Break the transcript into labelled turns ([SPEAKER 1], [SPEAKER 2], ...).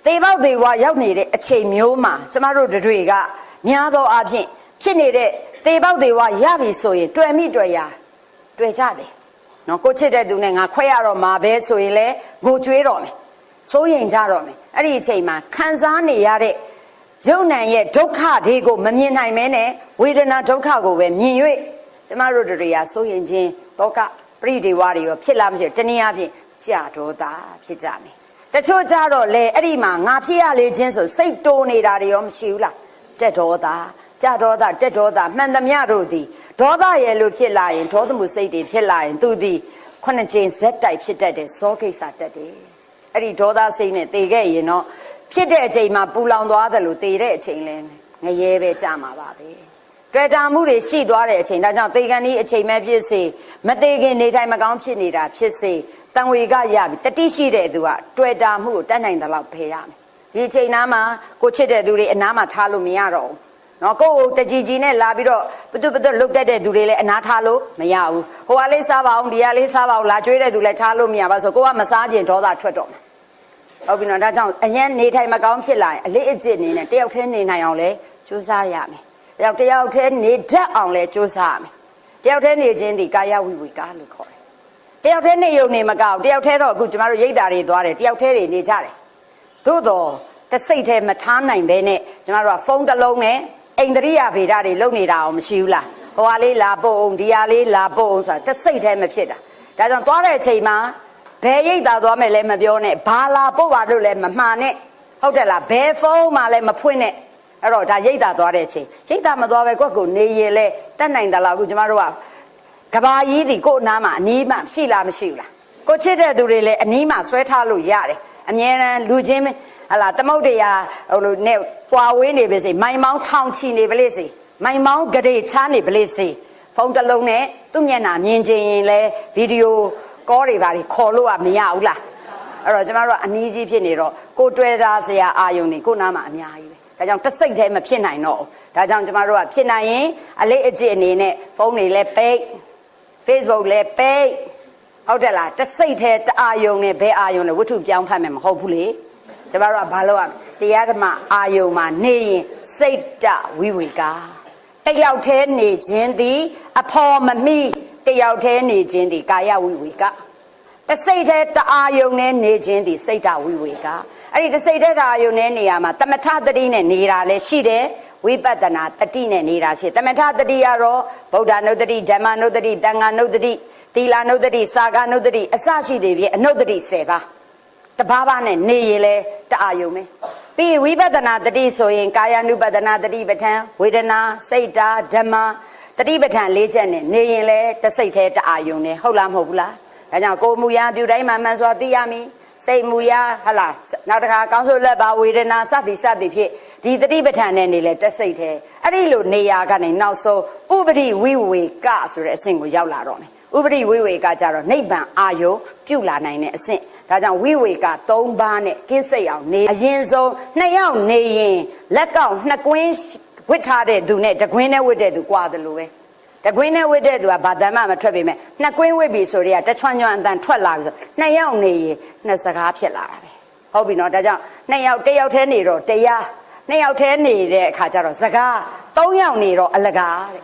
[SPEAKER 1] သေပေါက်သေးဝါရောက်နေတဲ့အချိန်မျိုးမှာကျမတို့တွေကများသောအားဖြင့်ဖြစ်နေတဲ့သေပေါက်သေးဝါရပြီဆိုရင်တွေ့မိတွေ့ရတွေ့ကြတယ်နော်ကိုချစ်တဲ့သူနဲ့ငါခွဲရတော့မှာပဲဆိုရင်လေကိုကျွေးတော့မယ်စိုးရင်ကြတော့မယ်အဲ့ဒီအချိန်မှာခံစားနေရတဲ့ယုံနံရဲ့ဒုက္ခတွေကိုမမြင်နိုင်မဲနဲ့ဝေဒနာဒုက္ခကိုပဲမြင်၍ကျမတို့တွေကစိုးရင်ချင်းတောကပရိဒေဝတွေရောဖြစ်လာမဖြစ်တနည်းအားဖြင့်ကြာဒေါသဖြစ်ကြမယ်တချို့ကြတော့လေအဲ့ဒီမှာငါဖြစ်ရလေချင်းဆိုစိတ်တိုးနေတာတွေရောမရှိဘူးလားတက်ဒေါသကြာဒေါသတက်ဒေါသမှန်သမျှတို့သည်ဒေါသရဲ့လို့ဖြစ်လာရင်ဒေါသမှုစိတ်တွေဖြစ်လာရင်သူသည်9ကြိမ်ဇက်တိုက်ဖြစ်တတ်တယ်ဇောကိစ္စတက်တယ်အဲ့ဒီဒေါသစိတ်နဲ့တည်ခဲ့ရင်တော့ဖြစ်တဲ့အချိန်မှာပူလောင်သွားတယ်လို့တည်တဲ့အချိန်လဲငရဲပဲကြာမှာပါပဲတွေ့တာမှုတွေရှိသွားတဲ့အချိန်ဒါကြောင့်သေကန်ဒီအချိန်မဲ့ဖြစ်စေမသေးခင်နေတိုင်းမကောင်းဖြစ်နေတာဖြစ်စေတန်ဝေကရပြီတတိရှိတဲ့သူကတွေ့တာမှုကိုတတ်နိုင်တယ်လို့ဖယ်ရမယ်ဒီအချိန်နားမှာကိုချစ်တဲ့သူတွေအနားမှာထားလို့မရတော့ဘူးနော်ကိုယ်တကြီးကြီးနဲ့လာပြီးတော့ဘတွလုတ်တတ်တဲ့သူတွေလည်းအနားထားလို့မရဘူးဟိုကလေးစားပါအောင်ဒီကလေးစားပါအောင်လာကျွေးတဲ့သူလည်းထားလို့မရပါဆိုကိုကမစားခြင်းဒေါသထွက်တော့မယ်ဟုတ်ပြီနော်ဒါကြောင့်အရင်နေထိုင်မကောင်းဖြစ်လာရင်အလေးအကျင့်နေနဲ့တယောက်တည်းနေနိုင်အောင်လဲကြိုးစားရမယ်တယောက်တည်းနေတတ်အောင်လဲကြိုးစားရမယ်တယောက်တည်းနေခြင်းဒီကာယဝိဝေကလို့ခေါ်တယ်တယောက်တည်းနေရုံနေမကောက်တယောက်တည်းတော့အခုကျမတို့ရိတ်တာတွေသွားတယ်တယောက်တည်းတွေနေကြတယ်သို့တော့တစိတ်တည်းမထားနိုင်ပဲနဲ့ကျမတို့ကဖုန်းတစ်လုံးနဲ့အိန္ဒြိယဗေဒတွေလုံနေတာအောင်မရှိဘူးလားဟိုဟာလေးလာပို့အောင်ဒီဟာလေးလာပို့အောင်ဆိုတာတစိတ်တည်းမဖြစ်တာဒါကြောင့်သွားတဲ့အချိန်မှာဘယ်ရိတ်တာသွားမယ်လဲမပြောနဲ့ဘာလာပို့ပါလို့လဲမမှားနဲ့ဟုတ်တယ်လားဘယ်ဖုန်းမှလည်းမဖွင့်နဲ့အဲ့တော့ဒါရိတ်တာသွားတဲ့အချိန်ရိတ်တာမသွားပဲကွက်ကိုနေရင်လဲတက်နိုင်တယ်လားအခုကျမတို့ကကဘာကြီးဒီကို့အနားမှာအနီးမှရှိလားမရှိဘူးလားကိုချစ်တဲ့သူတွေလည်းအနီးမှာဆွဲထားလို့ရတယ်အမြဲတမ်းလူချင်းဟလာသမုတ်တရားဟိုလိုနဲ့ပွာဝေးနေပါစေမိုင်မောင်းထောင်ချီနေပါလေစေမိုင်မောင်းကြရေချားနေပါလေစေဖုန်းတစ်လုံးနဲ့သူ့မျက်နှာမြင်ချင်ရင်လဲဗီဒီယိုကောတွေပါပြီးခေါ်လို့မရဘူးလားအဲ့တော့ကျမတို့ကအနည်းကြီးဖြစ်နေတော့ကိုတွေ့တာစရာအာယုံတွေကိုနားမှာအများကြီးပဲဒါကြောင့်တစ်စိတ်တည်းမဖြစ်နိုင်တော့ဒါကြောင့်ကျမတို့ကဖြစ်နိုင်ရင်အလေးအကျင့်အနေနဲ့ဖုန်းတွေလဲပိတ် Facebook လဲပိတ်ဟုတ်တယ်လားတစ်စိတ်တည်းတအာယုံနဲ့ဘယ်အာယုံလဲဝတ္ထုပြောင်းဖတ်မယ်မဟုတ်ဘူးလေကျမတို့ကဘာလို့ရတရားဓမ္မအာယုံမှာနေရင်စိတ်တဝိဝေကတယောက်တည်းနေခြင်းသည်အဖော်မမိတယောက်တည်းနေခြင်းသည်ကာယဝိဝေကတစိတ်တည်းတအာယုံနဲ့နေခြင်းသည်စိတ်တဝိဝေကအဲ့ဒီတစိတ်တည်းတအာယုံနဲ့နေရမှာတမထတတိနဲ့နေတာလည်းရှိတယ်ဝိပဿနာတတိနဲ့နေတာရှိတမထတတိကတော့ဗုဒ္ဓနုတ္တိဓမ္မနုတ္တိတန်ခါနုတ္တိသီလနုတ္တိစာကနုတ္တိအစရှိသေးပြီအနုတ္တိ10ပါးတဘာနဲ့နေရလဲတအာယုံပဲပြီးဝိပဿနာတတိဆိုရင်ကာယ ानु ပဒနာတတိပဋ္ဌာန်ဝေဒနာစိတ်တာဓမ္မတတိပဋ္ဌာန်၄ချက်နဲ့နေရင်လဲတစိတ်သေးတအာယုံနဲ့ဟုတ်လားမဟုတ်ဘူးလားဒါကြောင့်ကိုယ်မူရာပြုတိုင်းမှမှန်စွာသိရမည်စိတ်မူရာဟလားနောက်တစ်ခါကောင်းဆိုလက်ပါဝေဒနာစသည်ဖြစ်ဒီတတိပဋ္ဌာန်နဲ့နေလဲတစိတ်သေးအဲ့ဒီလိုနေရာကနေနောက်ဆုံးဥပရိဝိဝေကဆိုတဲ့အဆင့်ကိုရောက်လာတော့မယ်ဥပရိဝိဝေကကြတော့နိဗ္ဗာန်အာယုံပြုလာနိုင်တဲ့အဆင့်ဒါကြောင့်ဝိဝေက3ပါးနဲ့ကင်းစိတ်အောင်နေအရင်ဆုံး2ယောက်နေရင်လက်ကောက်2ကွင်းဝစ်ထားတဲ့သူနဲ့တကွင်းနဲ့ဝစ်တဲ့သူကွာတယ်လို့ပဲတကွင်းနဲ့ဝစ်တဲ့သူကဘာတမ်းမှမထွက်ပေမဲ့2ကွင်းဝစ်ပြီဆိုတော့တချွမ်းချွမ်းအတန်ထွက်လာပြီဆို2ယောက်နေရင်2စကားဖြစ်လာတာပဲဟုတ်ပြီနော်ဒါကြောင့်2ယောက်1ယောက်တည်းနေတော့တရား2ယောက်တည်းနေတဲ့အခါကျတော့စကား3ယောက်နေတော့အလကားတဲ့